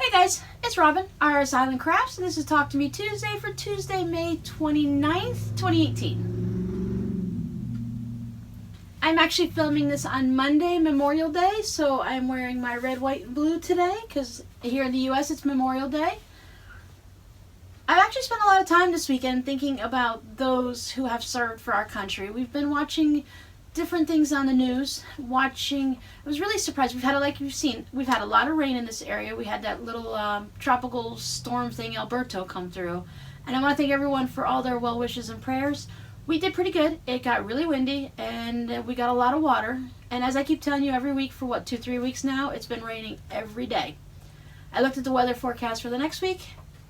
Hey guys, it's Robin, RsIslandCrafts, and this is Talk to Me Tuesday for Tuesday, May 29th, 2018. I'm actually filming this on Monday, Memorial Day, so I'm wearing my red, white, and blue today, because here in the U.S. it's Memorial Day. I've actually spent a lot of time this weekend thinking about those who have served for our country. We've been watching different things on the news, I was really surprised. We've had, like you've seen, we've had a lot of rain in this area. We had that little tropical storm thing, Alberto, come through. And I want to thank everyone for all their well wishes and prayers. We did pretty good. It got really windy, and we got a lot of water. And as I keep telling you every week for, 2-3 weeks now, it's been raining every day. I looked at the weather forecast for the next week.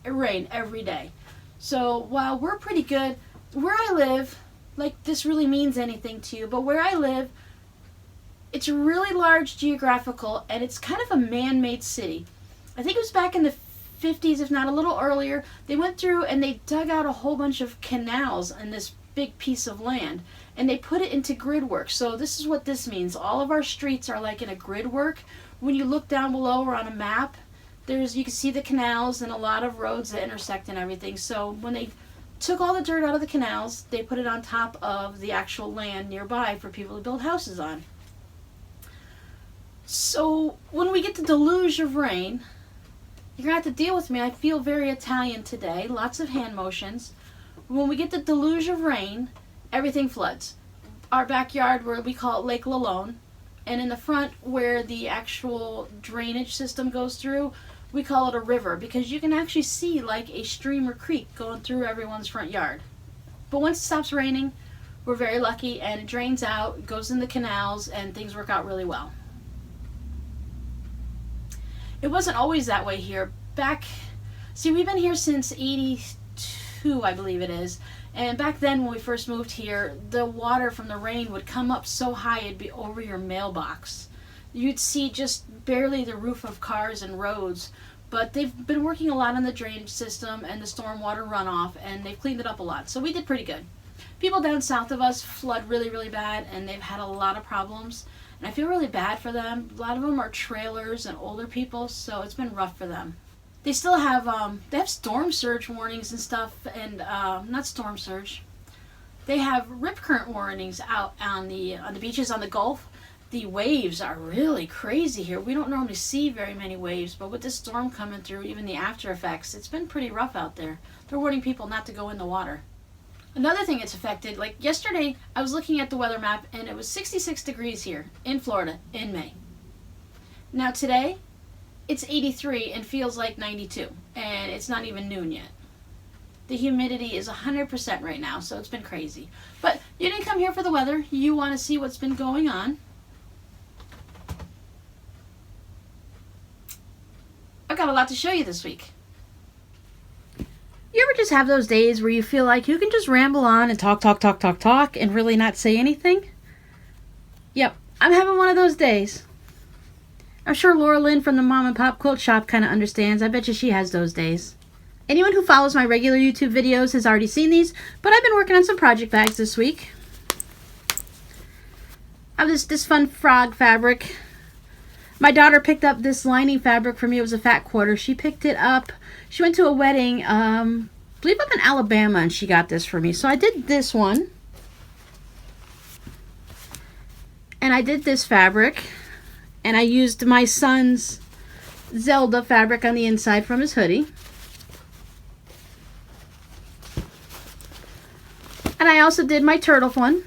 It rained every day. So while we're pretty good, where I live, like this really means anything to you, but where I live, it's really large geographical, and it's kind of a man-made city. I think it was back in the 50s, if not a little earlier, they went through and they dug out a whole bunch of canals in this big piece of land, and they put it into grid work. So this is what this means. All of our streets are like in a grid work. When you look down below or on a map, you can see the canals and a lot of roads that intersect and everything. So when they took all the dirt out of the canals, they put it on top of the actual land nearby for people to build houses on. So when we get the deluge of rain, you're going to have to deal with me. I feel very Italian today. Lots of hand motions. When we get the deluge of rain, everything floods. Our backyard, where we call it Lake Lalone, and in the front where the actual drainage system goes through, we call it a river, because you can actually see like a stream or creek going through everyone's front yard. But once it stops raining, we're very lucky, and it drains out, goes in the canals, and things work out really well. It wasn't always that way here. We've been here since 82, I believe it is. And back then when we first moved here, the water from the rain would come up so high it'd be over your mailbox. You'd see just barely the roof of cars and roads. But they've been working a lot on the drainage system and the stormwater runoff, and they've cleaned it up a lot. So we did pretty good. People down south of us flood really, really bad, and they've had a lot of problems. And I feel really bad for them. A lot of them are trailers and older people, so it's been rough for them. They still have storm surge warnings and stuff, and not storm surge. They have rip current warnings out on the beaches on the Gulf. The waves are really crazy here. We don't normally see very many waves, but with this storm coming through, even the after effects, it's been pretty rough out there. They're warning people not to go in the water. Another thing it's affected, like yesterday, I was looking at the weather map, and it was 66 degrees here in Florida in May. Now today, it's 83 and feels like 92, and it's not even noon yet. The humidity is 100% right now, so it's been crazy. But you didn't come here for the weather. You want to see what's been going on. I've got a lot to show you this week. You ever just have those days where you feel like you can just ramble on and talk and really not say anything? Yep, I'm having one of those days. I'm sure Laura Lynn from the Mom and Pop Quilt Shop kind of understands. I bet you she has those days. Anyone who follows my regular YouTube videos has already seen these, but I've been working on some project bags this week. I have this fun frog fabric. My daughter picked up this lining fabric for me. It was a fat quarter. She picked it up. She went to a wedding, I believe up in Alabama, and she got this for me. So I did this one. And I did this fabric. And I used my son's Zelda fabric on the inside from his hoodie. And I also did my turtle one.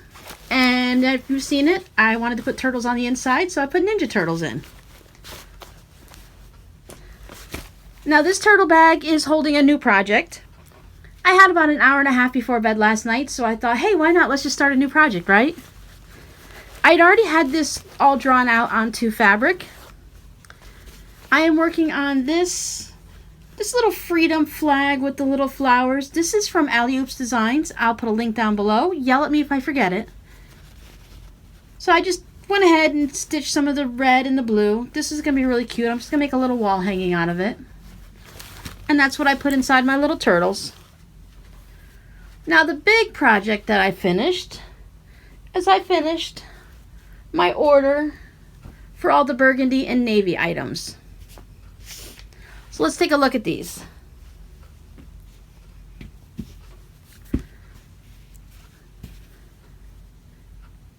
And if you've seen it, I wanted to put turtles on the inside, so I put Ninja Turtles in. Now this turtle bag is holding a new project. I had about an hour and a half before bed last night, so I thought, hey, why not? Let's just start a new project, right? I'd already had this all drawn out onto fabric. I am working on this little freedom flag with the little flowers. This is from Alley Oops Designs. I'll put a link down below. Yell at me if I forget it. So I just went ahead and stitched some of the red and the blue. This is going to be really cute. I'm just going to make a little wall hanging out of it. And that's what I put inside my little turtles. Now the big project that I finished is I finished my order for all the burgundy and navy items. So let's take a look at these.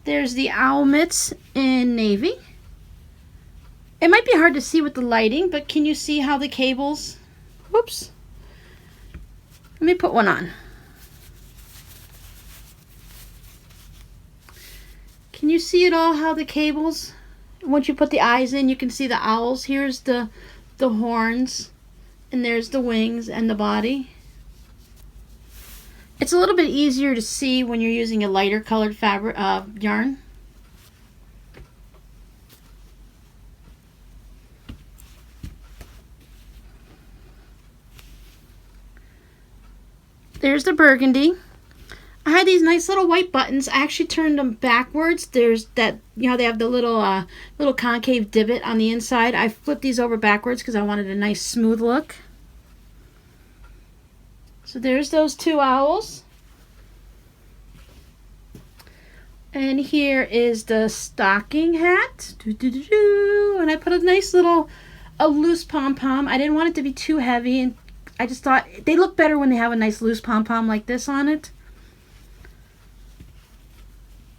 There's the owl mitts in navy. It might be hard to see with the lighting, but can you see how the cables... Whoops. Let me put one on. Can you see it all, how the cables... Once you put the eyes in, you can see the owls. Here's the horns, and there's the wings and the body. It's a little bit easier to see when you're using a lighter colored fabric yarn. There's the burgundy. I had these nice little white buttons. I actually turned them backwards. There's that, you know, they have the little concave divot on the inside. I flipped these over backwards because I wanted a nice smooth look. So there's those two owls. And here is the stocking hat. And I put a nice little, loose pom-pom. I didn't want it to be too heavy, and I just thought they look better when they have a nice loose pom-pom like this on it.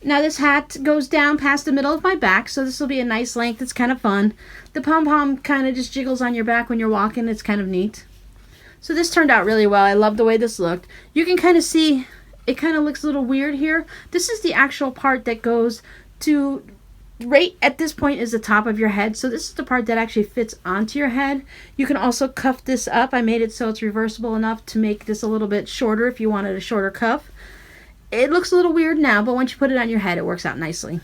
Now this hat goes down past the middle of my back, so this will be a nice length. It's kind of fun. The pom-pom kind of just jiggles on your back when you're walking. It's kind of neat. So this turned out really well. I love the way this looked. You can kind of see it kind of looks a little weird here. This is the actual part that goes to right at this point is the top of your head. So this is the part that actually fits onto your head. You can also cuff this up. I made it so it's reversible enough to make this a little bit shorter if you wanted a shorter cuff. It looks a little weird now, but once you put it on your head, it works out nicely.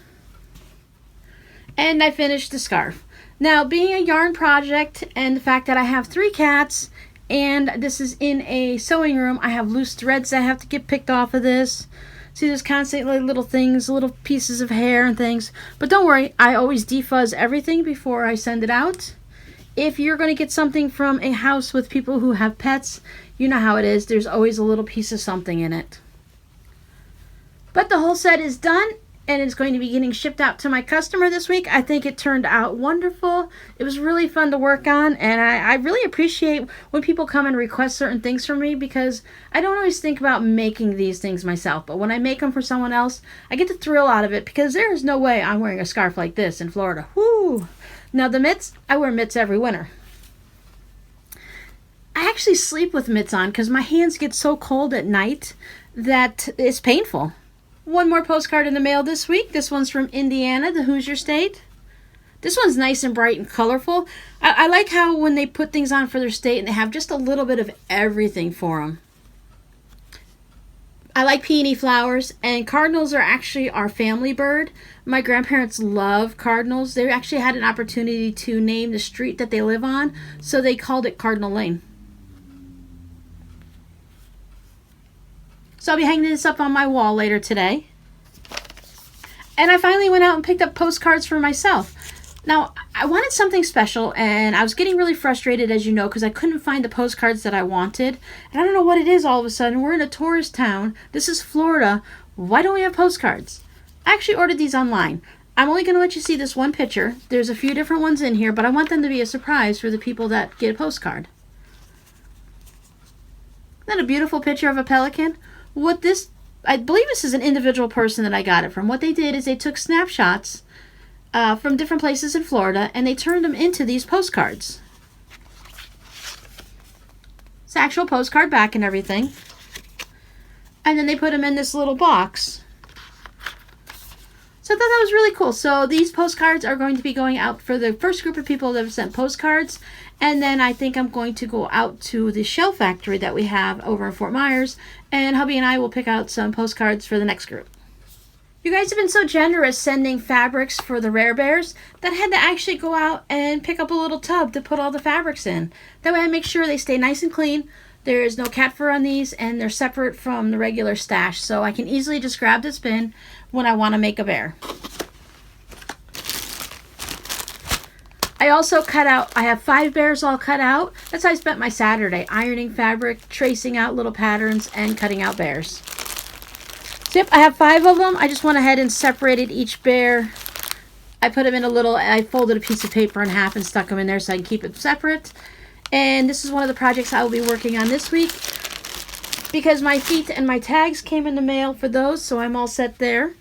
And I finished the scarf. Now, being a yarn project and the fact that I have 3 cats and this is in a sewing room, I have loose threads that have to get picked off of this. See, there's constantly little things, little pieces of hair and things. But don't worry, I always defuzz everything before I send it out. If you're going to get something from a house with people who have pets, you know how it is. There's always a little piece of something in it. But the whole set is done, and it's going to be getting shipped out to my customer this week. I think it turned out wonderful. It was really fun to work on, and I really appreciate when people come and request certain things from me, because I don't always think about making these things myself. But when I make them for someone else, I get the thrill out of it, because there is no way I'm wearing a scarf like this in Florida. Whoo! Now the mitts, I wear mitts every winter. I actually sleep with mitts on because my hands get so cold at night that it's painful. One more postcard in the mail this week. This one's from Indiana, the Hoosier state. This one's nice and bright and colorful. I like how when they put things on for their state and they have just a little bit of everything for them. I like peony flowers, and cardinals are actually our family bird. My grandparents love cardinals. They actually had an opportunity to name the street that they live on, so they called it Cardinal Lane. So I'll be hanging this up on my wall later today. And I finally went out and picked up postcards for myself. Now, I wanted something special, and I was getting really frustrated, as you know, because I couldn't find the postcards that I wanted. And I don't know what it is all of a sudden. We're in a tourist town. This is Florida. Why don't we have postcards? I actually ordered these online. I'm only going to let you see this one picture. There's a few different ones in here, but I want them to be a surprise for the people that get a postcard. Isn't that a beautiful picture of a pelican? I believe this is an individual person that I got it from. What they did is they took snapshots from different places in Florida, and they turned them into these postcards. It's an actual postcard back and everything. And then they put them in this little box. So I thought that was really cool. So these postcards are going to be going out for the first group of people that have sent postcards. And then I think I'm going to go out to the shell factory that we have over in Fort Myers. And hubby and I will pick out some postcards for the next group. You guys have been so generous sending fabrics for the Rare Bears that I had to actually go out and pick up a little tub to put all the fabrics in. That way I make sure they stay nice and clean. There is no cat fur on these, and they're separate from the regular stash. So I can easily just grab this bin when I want to make a bear. I also cut out, I have 5 bears all cut out. That's how I spent my Saturday, ironing fabric, tracing out little patterns, and cutting out bears. So yep, I have 5 of them. I just went ahead and separated each bear. I put them in I folded a piece of paper in half and stuck them in there so I can keep it separate. And this is one of the projects I will be working on this week because my feet and my tags came in the mail for those, so I'm all set there.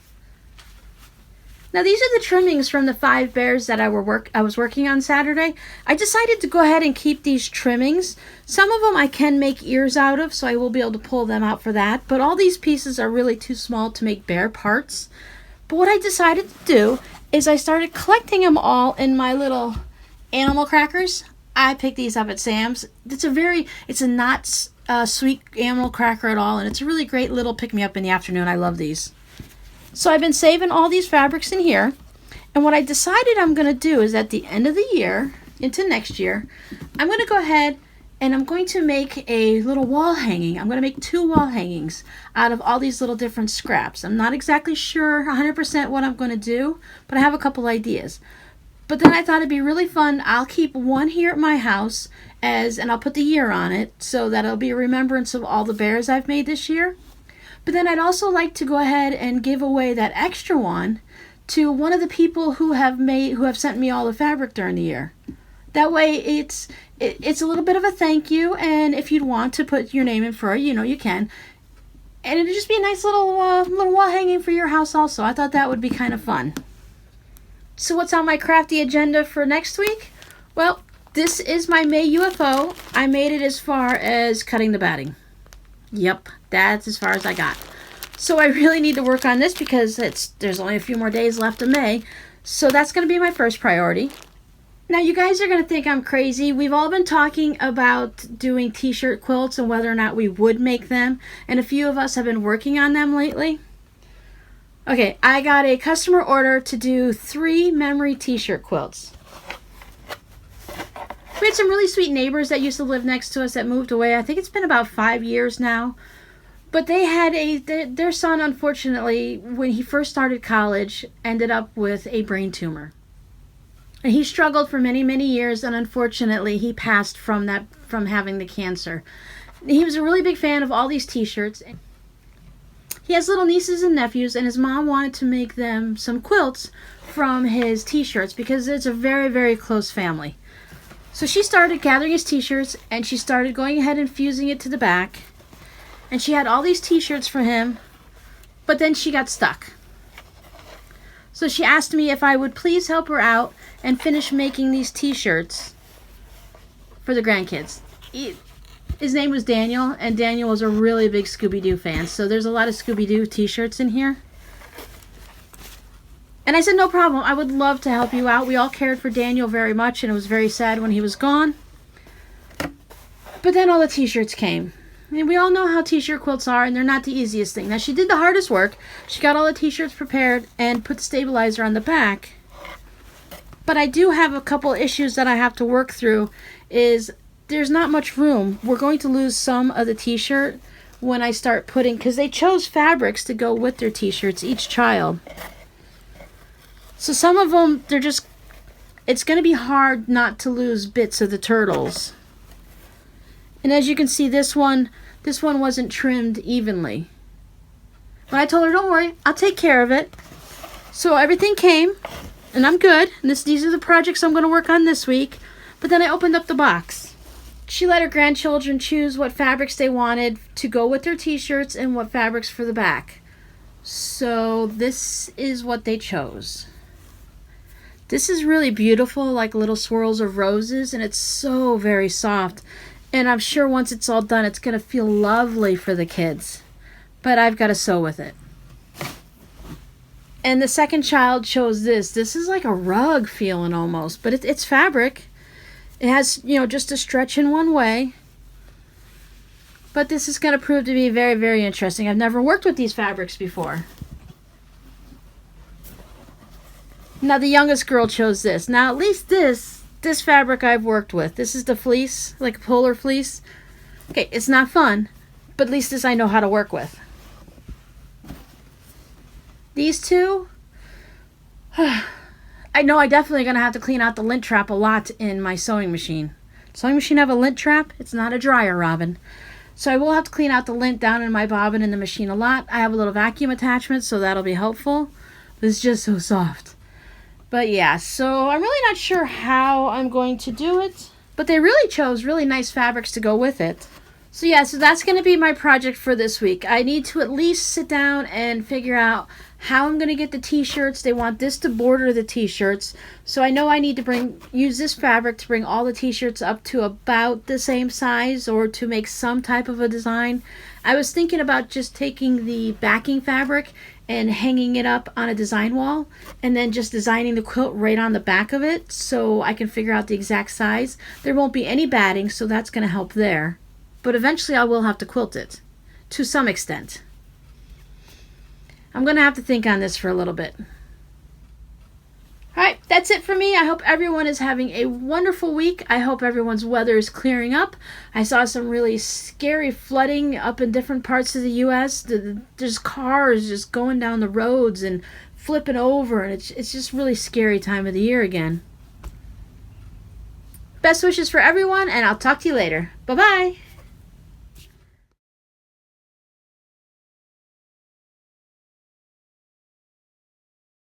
Now these are the trimmings from the 5 bears that I was working on Saturday. I decided to go ahead and keep these trimmings. Some of them I can make ears out of, so I will be able to pull them out for that. But all these pieces are really too small to make bear parts. But what I decided to do is I started collecting them all in my little animal crackers. I picked these up at Sam's. It's a not sweet animal cracker at all, and it's a really great little pick-me-up in the afternoon. I love these. So I've been saving all these fabrics in here, and what I decided I'm going to do is at the end of the year, into next year, I'm going to go ahead and I'm going to make a little wall hanging. I'm going to make 2 wall hangings out of all these little different scraps. I'm not exactly sure 100% what I'm going to do, but I have a couple ideas. But then I thought it'd be really fun. I'll keep one here at my house and I'll put the year on it so that it'll be a remembrance of all the bears I've made this year. But then I'd also like to go ahead and give away that extra one to one of the people who have sent me all the fabric during the year. That way it's a little bit of a thank you, and if you'd want to put your name in for it, you can. And it'd just be a nice little wall hanging for your house also. I thought that would be kind of fun. So what's on my crafty agenda for next week? Well, this is my May UFO. I made it as far as cutting the batting. Yep, that's as far as I got. So I really need to work on this because there's only a few more days left of May. So that's going to be my first priority. Now you guys are going to think I'm crazy. We've all been talking about doing t-shirt quilts and whether or not we would make them. And a few of us have been working on them lately. Okay, I got a customer order to do 3 memory t-shirt quilts. We had some really sweet neighbors that used to live next to us that moved away. I think it's been about 5 years now. But they had their son, unfortunately, when he first started college, ended up with a brain tumor. And he struggled for many, many years, and unfortunately, he passed from having the cancer. He was a really big fan of all these t-shirts. He has little nieces and nephews, and his mom wanted to make them some quilts from his t-shirts because it's a very, very close family. So she started gathering his t-shirts, and she started going ahead and fusing it to the back. And she had all these t-shirts for him, but then she got stuck. So she asked me if I would please help her out and finish making these t-shirts for the grandkids. His name was Daniel, and Daniel was a really big Scooby-Doo fan, so there's a lot of Scooby-Doo t-shirts in here. And I said, no problem, I would love to help you out. We all cared for Daniel very much, and it was very sad when he was gone. But then all the t-shirts came. And we all know how t-shirt quilts are, and they're not the easiest thing. Now, she did the hardest work. She got all the t-shirts prepared and put the stabilizer on the back. But I do have a couple issues that I have to work through. There's not much room. We're going to lose some of the t-shirt when I start putting, because they chose fabrics to go with their t-shirts, each child. So some of them, it's going to be hard not to lose bits of the turtles. And as you can see, this one wasn't trimmed evenly. But I told her, don't worry, I'll take care of it. So everything came, and I'm good. And these are the projects I'm going to work on this week. But then I opened up the box. She let her grandchildren choose what fabrics they wanted to go with their t-shirts and what fabrics for the back. So this is what they chose. This is really beautiful, like little swirls of roses, and it's so very soft. And I'm sure once it's all done, it's going to feel lovely for the kids. But I've got to sew with it. And the second child chose this. This is like a rug feeling almost, but it's fabric. It has, just a stretch in one way. But this is going to prove to be very, very interesting. I've never worked with these fabrics before. Now the youngest girl chose this. Now at least this fabric I've worked with. This is the fleece, like a polar fleece. Okay, it's not fun, but at least this I know how to work with. These two, I know I'm definitely going to have to clean out the lint trap a lot in my sewing machine. Sewing machine have a lint trap? It's not a dryer, Robin. So I will have to clean out the lint down in my bobbin in the machine a lot. I have a little vacuum attachment, so that'll be helpful. But it's just so soft. But yeah, so I'm really not sure how I'm going to do it. but they really chose really nice fabrics to go with it. So yeah, so that's going to be my project for this week. I need to at least sit down and figure out how I'm going to get the t-shirts. They want this to border the t-shirts. So I know I need to use this fabric to bring all the t-shirts up to about the same size or to make some type of a design. I was thinking about just taking the backing fabric and hanging it up on a design wall and then just designing the quilt right on the back of it so I can figure out the exact size. There won't be any batting, so that's going to help there. But eventually I will have to quilt it to some extent. I'm going to have to think on this for a little bit. Alright, that's it for me. I hope everyone is having a wonderful week. I hope everyone's weather is clearing up. I saw some really scary flooding up in different parts of the U.S. There's cars just going down the roads and flipping over, and it's just really scary time of the year again. Best wishes for everyone, and I'll talk to you later. Bye-bye.